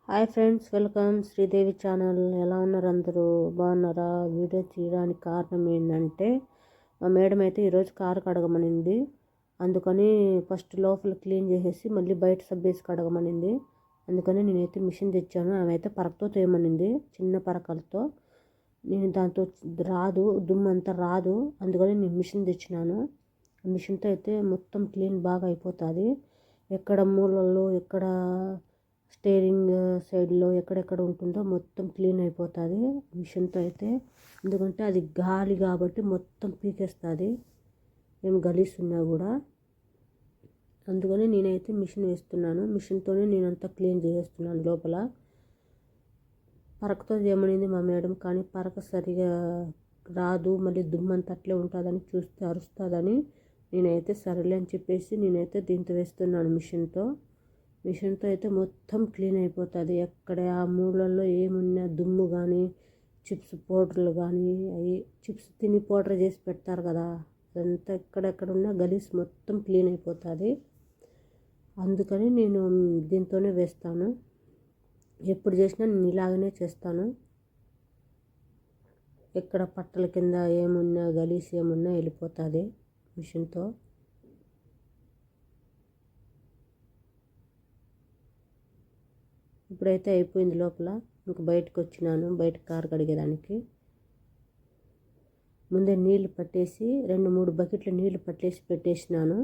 Hi friends, welcome Sridevi channel. ఎలా ఉన్నారు అందరూ? బాగున్నారా? వీడియో తీయడానికి కారణం ఏంటంటే మా మేడం అయితే ఈరోజు కారు కడగమనింది. అందుకని ఫస్ట్ లోపల క్లీన్ చేసేసి మళ్ళీ బయట సబ్బేసి కడగమనింది. అందుకని నేనైతే మిషన్ తెచ్చాను. ఆమె అయితే పరకతో చేయమనింది, చిన్న పరకలతో. నేను దాంతో రాదు, దుమ్ము అంతా రాదు. అందుకని నేను మిషన్ తెచ్చినాను. మిషన్తో అయితే మొత్తం క్లీన్ బాగా అయిపోతుంది. ఎక్కడ మూలల్లో, ఎక్కడ స్టీరింగ్ సైడ్లో ఎక్కడెక్కడ ఉంటుందో మొత్తం క్లీన్ అయిపోతుంది మిషన్తో అయితే. ఎందుకంటే అది గాలి కాబట్టి మొత్తం పీకేస్తుంది ఏం గలీసున్నా కూడా. అందుకని నేనైతే మిషన్ వేస్తున్నాను. మిషన్తోనే నేనంతా క్లీన్ చేసేస్తున్నాను లోపల. పరకతో చేయమనింది మా మేడం, కానీ పరక సరిగా రాదు, మళ్ళీ దుమ్మంతా అట్లే ఉంటుందని చూస్తే అరుస్తుందని నేనైతే సరేలే అని చెప్పేసి నేనైతే దీంతో వేస్తున్నాను. మిషన్తో అయితే మొత్తం క్లీన్ అయిపోతుంది. ఎక్కడ ఆ మూలల్లో ఏమున్నా దుమ్ము కానీ, చిప్స్ పౌడర్లు కానీ, అవి చిప్స్ తిని పౌడర్ చేసి పెడతారు కదా, అదంతా ఎక్కడెక్కడ ఉన్న గలీజ్ మొత్తం క్లీన్ అయిపోతుంది. అందుకని నేను దీంతోనే వేస్తాను. ఎప్పుడు చేసినా నేను ఇలాగనే చేస్తాను. ఎక్కడ పట్టల కింద ఏమున్నా గలీజ్ ఏమున్నా వెళ్ళిపోతుంది మిషన్తో. ఇప్పుడైతే అయిపోయింది లోపల. ఇంక బయటకు వచ్చినాను, బయట కారు కడిగేదానికి. ముందే నీళ్లు పట్టేసి 2-3 బకెట్లు నీళ్లు పట్టేసి పెట్టేసినాను.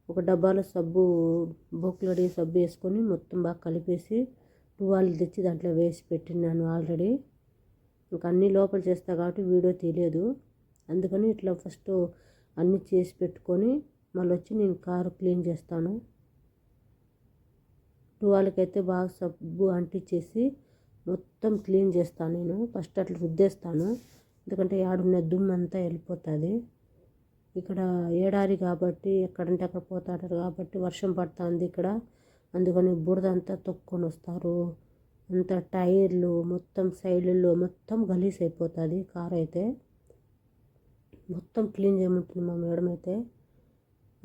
ఒక డబ్బాలో సబ్బు, బొక్కులడి సబ్బు వేసుకొని మొత్తం బాగా కలిపేసి టువాలు తెచ్చి దాంట్లో వేసి పెట్టినాను ఆల్రెడీ. ఇంకా అన్నీ లోపల చేస్తా కాబట్టి వీడియో తీయలేదు. అందుకని ఇట్లా ఫస్ట్ అన్నీ చేసి పెట్టుకొని మళ్ళీ వచ్చి నేను కారు క్లీన్ చేస్తాను. టువాలకైతే బాగా సబ్బు అంటించేసి మొత్తం క్లీన్ చేస్తాను నేను. ఫస్ట్ అట్లా రుద్దేస్తాను, ఎందుకంటే ఆడున్న దుమ్ము అంతా వెళ్ళిపోతుంది. ఇక్కడ ఏడారి కాబట్టి ఎక్కడంటే అక్కడ పోతారు కాబట్టి వర్షం పడుతుంది ఇక్కడ. అందుకని బురద అంతా తొక్కొని వస్తారు. అంత టైర్లు మొత్తం సైడ్లలో మొత్తం గలీజ్ అయిపోతుంది. కారు అయితే మొత్తం క్లీన్ చేయమంటుంది మా మేడం అయితే.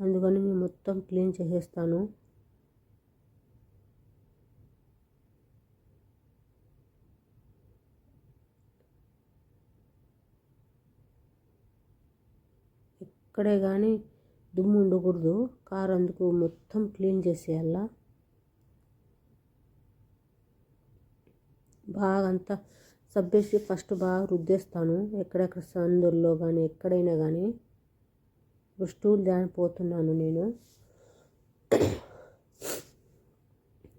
అందుకని నేను మొత్తం క్లీన్ చేసేస్తాను. ఇక్కడే కానీ దుమ్ము ఉండకూడదు. కారు అందుకు మొత్తం క్లీన్ చేసేయాల. బాగా అంతా సబ్బేసి ఫస్ట్ బాగా రుద్దేస్తాను, ఎక్కడెక్కడ సందుల్లో కానీ ఎక్కడైనా కానీ. స్టూల్ దానిపోతున్నాను నేను.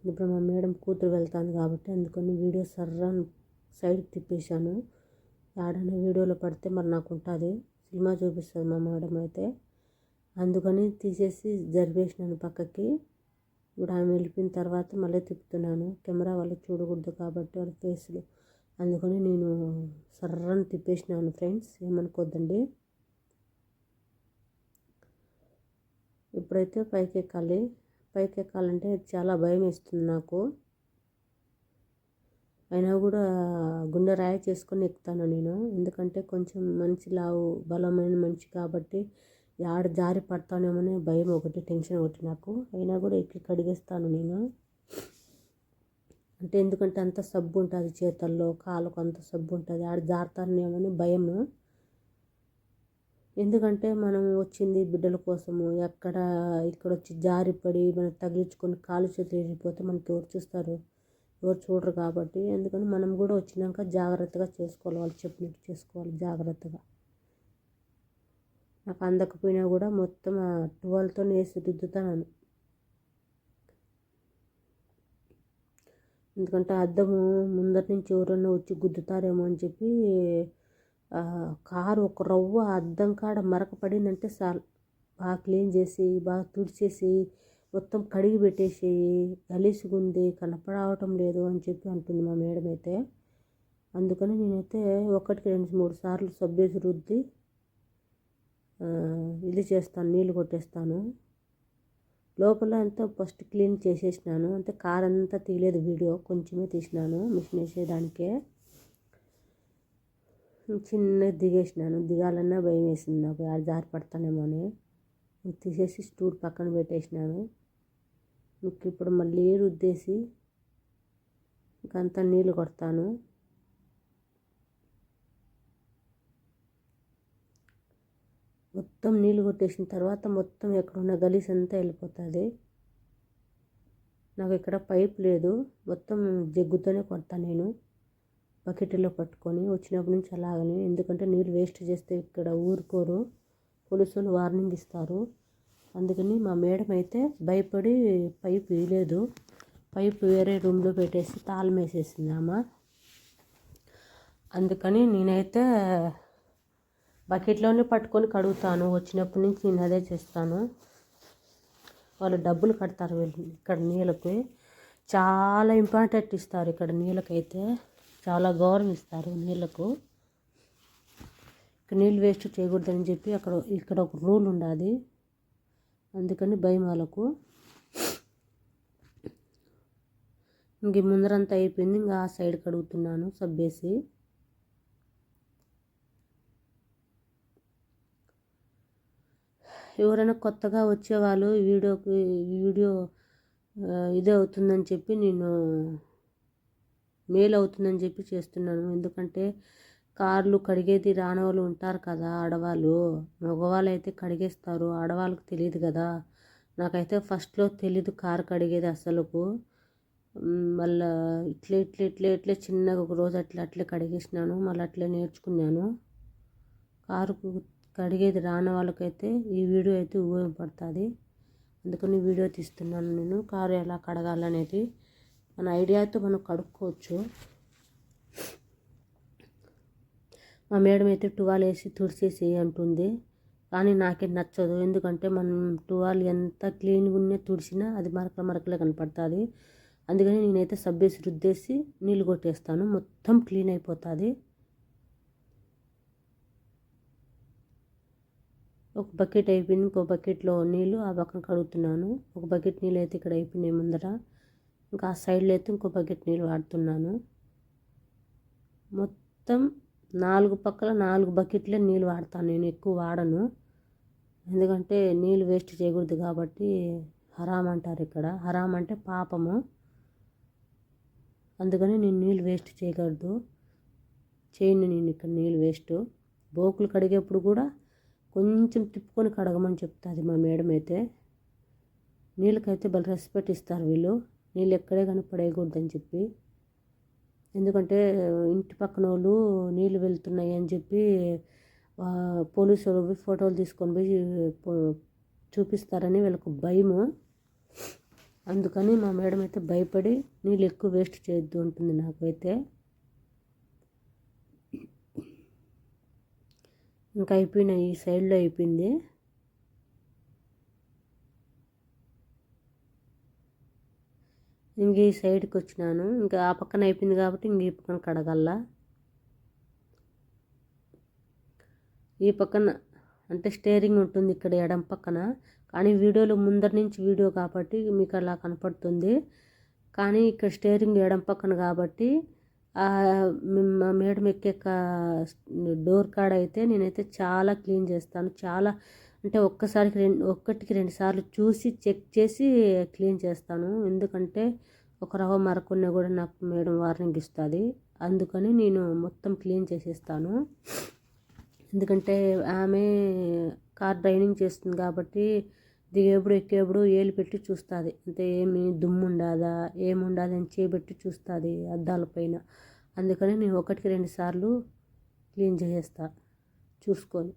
ఇప్పుడు మా మేడం కూతురు వెళ్తాను కాబట్టి అందుకని వీడియో సర్రాను సైడ్కి తిప్పేశాను. ఆడనే వీడియోలో పడితే మరి నాకు ఉంటుంది, సినిమా చూపిస్తుంది మా మేడం అయితే. అందుకని తీసేసి జరిపేసినాను పక్కకి. ఇప్పుడు ఆమె వెళ్ళిపోయిన తర్వాత మళ్ళీ తిప్పుతున్నాను. కెమెరా వాళ్ళు చూడకూడదు కాబట్టి వాళ్ళ ఫేస్లు. అందుకని నేను సర్రని తిప్పేసినాను ఫ్రెండ్స్, ఏమనుకోద్దండి. ఇప్పుడైతే పైకి ఎక్కాలంటే చాలా భయం వేస్తుంది నాకు. అయినా కూడా గుండె రాయి చేసుకొని ఎక్కుతాను నేను. ఎందుకంటే కొంచెం మంచి లావు బలమైన మనిషి కాబట్టి ఆడ జారి పడతానేమనే భయం ఒకటి, టెన్షన్ ఒకటి నాకు. అయినా కూడా ఎక్కి కడిగేస్తాను నేను. అంటే ఎందుకంటే అంత సబ్బు ఉంటుంది చేతుల్లో, కాళ్ళకు అంత సబ్బు ఉంటుంది, ఆడ జారుతానేమని భయం. ఎందుకంటే మనం వచ్చింది బిడ్డల కోసము. ఇక్కడ వచ్చి జారిపడి మనకు తగిలించుకొని కాలు చేతులు విరిగిపోతే మనకి ఎవరు చూస్తారు? ఎవరు చూడరు కాబట్టి అందుకని మనం కూడా వచ్చినాక జాగ్రత్తగా చేసుకోవాలి, వాళ్ళు చెప్పినట్టు చేసుకోవాలి జాగ్రత్తగా. నాకు అందకపోయినా కూడా మొత్తం ఆ టువాల్తో వేసి రుద్దుతాను. ఎందుకంటే అద్దము ముందర నుంచి ఎవరన్నా వచ్చి గుద్దుతారేమో అని చెప్పి కారు ఒక రవ్వ అద్దం కాడ మరక పడిందంటే చాలు, బాగా క్లీన్ చేసి బాగా తుడిచేసి మొత్తం కడిగి పెట్టేసి గలీసుగా ఉంది కనపడవటం లేదు అని చెప్పి అంటుంది మా మేడం అయితే. అందుకని నేనైతే 1-2-3 సార్లు సబ్బేసి రుద్ది ఇది చేస్తాను, నీళ్ళు కొట్టేస్తాను. లోపల అంతా ఫస్ట్ క్లీన్ చేసేసినాను. అంటే కార్ అంతా తీయలేదు వీడియో, కొంచెమే తీసినాను మిషన్ వేసేదానికే. చిన్నగా దిగేసినాను, దిగాలన్నా భయం వేసింది నాకు, ఆడ జారి పడతానేమో అని. తీసేసి స్టూల్ పక్కన పెట్టేసినాను. ఇప్పుడు మళ్ళీ రుద్దేసి ఇంకంతా నీళ్ళు కొడతాను. మొత్తం నీళ్ళు కొట్టేసిన తర్వాత మొత్తం ఎక్కడున్న గలీజ్ అంతా వెళ్ళిపోతుంది. నాకు ఇక్కడ పైప్ లేదు, మొత్తం జగ్గుతోనే కొడతాను నేను, బకెట్లో పట్టుకొని వచ్చినప్పటి నుంచి అలాగని. ఎందుకంటే నీళ్ళు వేస్ట్ చేస్తే ఇక్కడ ఊరుకోరు, పోలీసులు వార్నింగ్ ఇస్తారు. అందుకని మా మేడం అయితే భయపడి పైప్ వేయలేదు, పైప్ వేరే రూమ్లో పెట్టేసి తాళం వేసేసిందామా. అందుకని నేనైతే బకెట్లోనే పట్టుకొని కడుగుతాను. వచ్చినప్పటి నుంచి నేను అదే చేస్తాను. వాళ్ళు డబ్బులు కడతారు ఇక్కడ నీళ్ళకి, చాలా ఇంపార్టెంట్ ఇస్తారు ఇక్కడ నీళ్ళకైతే, చాలా గౌరవం ఇస్తారు నీళ్ళకు. ఇక్కడ నీళ్ళు వేస్ట్ చేయకూడదని చెప్పి ఇక్కడ ఒక రూల్ ఉండాలి. అందుకని భయం వాళ్ళకు. ఇంక ముందరంతా అయిపోయింది, ఇంకా ఆ సైడ్ కడుగుతున్నాను సబ్బేసి. ఎవరైనా కొత్తగా వచ్చేవాళ్ళు వీడియో ఇదే అవుతుందని చెప్పి నేను మేలు అవుతుందని చెప్పి చేస్తున్నాను. ఎందుకంటే కార్లు కడిగేది రాని వాళ్ళు ఉంటారు కదా, ఆడవాళ్ళు. మగవాళ్ళు అయితే కడిగేస్తారు, ఆడవాళ్ళకి తెలియదు కదా. నాకైతే ఫస్ట్లో తెలీదు కారు కడిగేది అసలుకు. మళ్ళీ ఇట్లే చిన్నగా ఒక రోజు అట్లే కడిగేసినాను, మళ్ళీ అట్లే నేర్చుకున్నాను. కారు కడిగేది రాని వాళ్ళకైతే ఈ వీడియో అయితే ఉపయోగపడుతుంది. అందుకని వీడియో తీస్తున్నాను నేను, కారు ఎలా కడగాలనేది. మన ఐడియాతో మనం కడుక్కోవచ్చు. మా మేడం అయితే టువాల్ వేసి తుడిచేసి అంటుంది, కానీ నాకే నచ్చదు. ఎందుకంటే మనం టువాల్ ఎంత క్లీన్గా ఉన్నా తుడిచినా అది మరకలే కనపడుతుంది. అందుకని నేనైతే సబ్బేసి రుద్దేసి నీళ్ళు కొట్టేస్తాను, మొత్తం క్లీన్ అయిపోతుంది. ఒక బకెట్ అయిపోయింది, ఇంకో బకెట్లో నీళ్ళు ఆ పక్కన కడుగుతున్నాను. ఒక బకెట్ నీళ్ళు అయితే ఇక్కడ అయిపోయినాయి ముందర, ఇంకా ఆ సైడ్లో అయితే ఇంకో బకెట్ నీళ్ళు వాడుతున్నాను. మొత్తం 4 పక్కల 4 బకెట్లే నీళ్ళు వాడతాను నేను, ఎక్కువ వాడను. ఎందుకంటే నీళ్ళు వేస్ట్ చేయకూడదు కాబట్టి. హరామ్ అంటారు ఇక్కడ, హరామ్ అంటే పాపము. అందుకని నేను నీళ్ళు వేస్ట్ చేయను నేను ఇక్కడ నీళ్ళు వేస్ట్. బోకులు కడిగేప్పుడు కూడా కొంచెం తిప్పుకొని కడగమని చెప్తుంది మా మేడం అయితే. నీళ్ళకైతే భలే రెస్పెక్ట్ ఇస్తారు వీళ్ళు, నీళ్ళు ఎక్కడే కానీ పడేయకూడదని చెప్పి. ఎందుకంటే ఇంటి పక్కన వాళ్ళు నీళ్ళు వెళ్తున్నాయి అని చెప్పి పోలీసు వాళ్ళు ఫోటోలు తీసుకొని పోయి చూపిస్తారని వీళ్ళకు భయము. అందుకని మా మేడం అయితే భయపడి నీళ్ళు ఎక్కువ వేస్ట్ చేయొద్దు ఉంటుంది నాకైతే. ఇంకా అయిపోయినాయి, ఈ సైడ్లో అయిపోయింది. ఇంక ఈ సైడ్కి వచ్చినాను, ఇంకా ఆ పక్కన అయిపోయింది కాబట్టి ఇంక ఈ పక్కన కడగల్లా. ఈ పక్కన అంటే స్టేరింగ్ ఉంటుంది ఇక్కడ ఎడం పక్కన, కానీ వీడియోలో ముందర నుంచి వీడియో కాబట్టి మీకు అలా కనపడుతుంది. కానీ ఇక్కడ స్టేరింగ్ ఎడం పక్కన కాబట్టి మా మేడం ఎక్కే డోర్ కాడ అయితే నేనైతే చాలా క్లీన్ చేస్తాను. చాలా అంటే ఒక్కటికి 2 సార్లు చూసి చెక్ చేసి క్లీన్ చేస్తాను. ఎందుకంటే ఒక రవ్వ మరకున్నా కూడా నాకు మేడం వార్నింగ్ ఇస్తుంది. అందుకని నేను మొత్తం క్లీన్ చేసేస్తాను. ఎందుకంటే ఆమె కార్ డ్రైవింగ్ చేస్తుంది కాబట్టి దిగేప్పుడు ఎక్కేప్పుడు ఏలు పెట్టి చూస్తుంది, అంటే ఏమి దుమ్ము ఉండదా ఏముండదు అని చేయబెట్టి చూస్తుంది అద్దాల పైన. అందుకని నేను 1-2 సార్లు క్లీన్ చేసేస్తా చూసుకొని.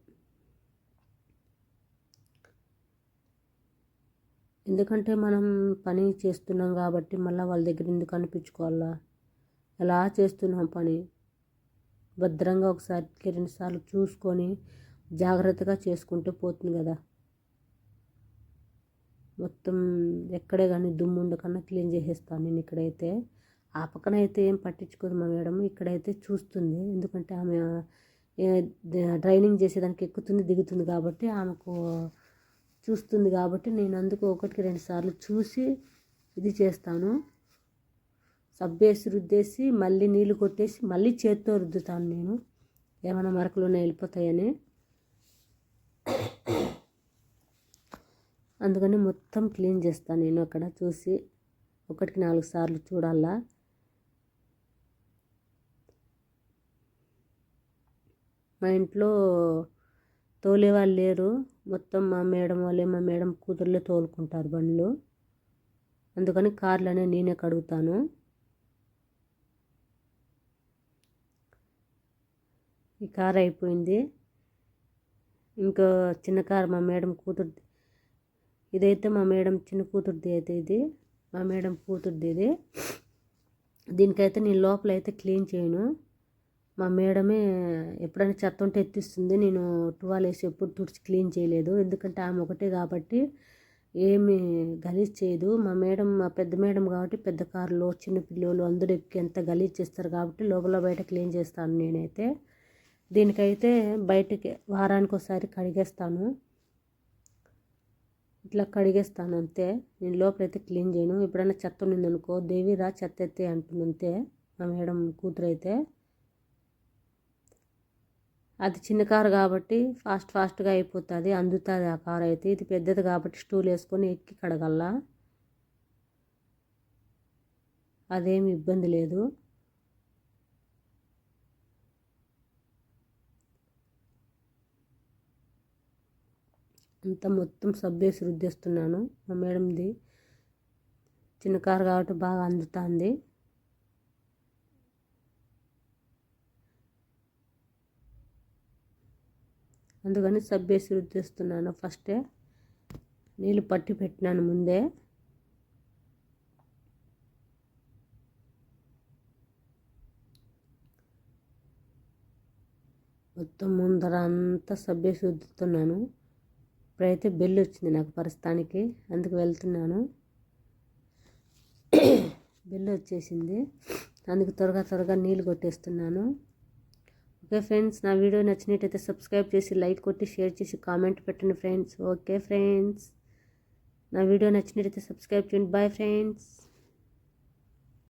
ఎందుకంటే మనం పని చేస్తున్నాం కాబట్టి మళ్ళీ వాళ్ళ దగ్గర ఎందుకు అనిపించుకోవాలా, ఎలా చేస్తున్నాం పని భద్రంగా 1-2 సార్లు చూసుకొని జాగ్రత్తగా చేసుకుంటే పోతుంది కదా. మొత్తం ఎక్కడే కానీ దుమ్ము ఉండకన్నా క్లీన్ చేసేస్తాను నేను ఇక్కడైతే. ఆ పక్కన అయితే ఏం పట్టించుకోదు మా మేడం, ఇక్కడైతే చూస్తుంది. ఎందుకంటే ఆమె డ్రైవింగ్ చేసేదానికి ఎక్కుతుంది దిగుతుంది కాబట్టి ఆమెకు చూస్తుంది కాబట్టి నేను అందుకు 1-2 సార్లు చూసి ఇది చేస్తాను. సబ్బేసి రుద్దేసి మళ్ళీ నీళ్ళు కొట్టేసి మళ్ళీ చేత్తో రుద్దుతాను నేను, ఏమైనా మరకలు వెళ్ళిపోతాయని. అందుకని మొత్తం క్లీన్ చేస్తాను నేను అక్కడ చూసి 1-4 సార్లు చూడాలా. మా ఇంట్లో తోలే వాళ్ళు లేరు, మొత్తం మా మేడం కూతుర్లే తోలుకుంటారు బండ్లు. అందుకని కార్లు అనేవి నేనే కడుగుతాను. ఈ కార్ అయిపోయింది. ఇంకో చిన్న కార్ మా మేడం కూతురుది. ఇదైతే మా మేడం చిన్న కూతురుది అయితే ఇది మా మేడం కూతురుది ఇది. దీనికైతే నేను లోపల అయితే క్లీన్ చేయను. మా మేడమే ఎప్పుడైనా చెత్త ఉంటే ఎత్తిస్తుంది. నేను టువాల్ వేసి ఎప్పుడు తుడిచి క్లీన్ చేయలేదు, ఎందుకంటే ఆమె ఒకటే కాబట్టి ఏమి గలీజ్ చేయదు. మా పెద్ద మేడం కాబట్టి పెద్ద కారులో చిన్న పిల్లలు అందరూ ఎక్కి ఎంత గలీజ్ చేస్తారు కాబట్టి లోపల బయట క్లీన్ చేస్తాను నేనైతే. దీనికైతే బయటకి వారానికి ఒకసారి కడిగేస్తాను, ఇట్లా కడిగేస్తాను అంతే. నేను లోపలైతే క్లీన్ చేయను. ఎప్పుడైనా చెత్త ఉన్నిందనుకో, దేవిరా చెత్త ఎత్తే అంటుంది అంతే మా మేడం కూతురు అయితే. అది చిన్న కారు కాబట్టి ఫాస్ట్గా అయిపోతుంది, అందుతుంది ఆ కారు అయితే. ఇది పెద్దది కాబట్టి స్టూల్ వేసుకొని ఎక్కి కడగల్లా, అదేమి ఇబ్బంది లేదు. అంతా మొత్తం సబ్బేసి రుద్దేస్తున్నాను. మా మేడంది చిన్న కారు కాబట్టి బాగా అందుతుంది. అందుకని సబ్బేసి రుద్దేస్తున్నాను. ఫస్టే నీళ్ళు పట్టి పెట్టినాను ముందే. మొత్తం ముందర అంతా సబ్బేసి రుద్దుతున్నాను. ఇప్పుడైతే బెల్ వచ్చింది నాకు ప్రస్తుతానికి, అందుకు వెళ్తున్నాను. బెల్ వచ్చేసింది, అందుకు త్వరగా నీళ్ళు కొట్టేస్తున్నాను. ఓకే ఫ్రెండ్స్, నా వీడియో నచ్చినట్టయితే సబ్స్క్రైబ్ చేసి లైక్ కొట్టి షేర్ చేసి కామెంట్ పెట్టండి ఫ్రెండ్స్. ఓకే ఫ్రెండ్స్, నా వీడియో నచ్చినట్టయితే సబ్స్క్రైబ్ చేయండి. Bye friends.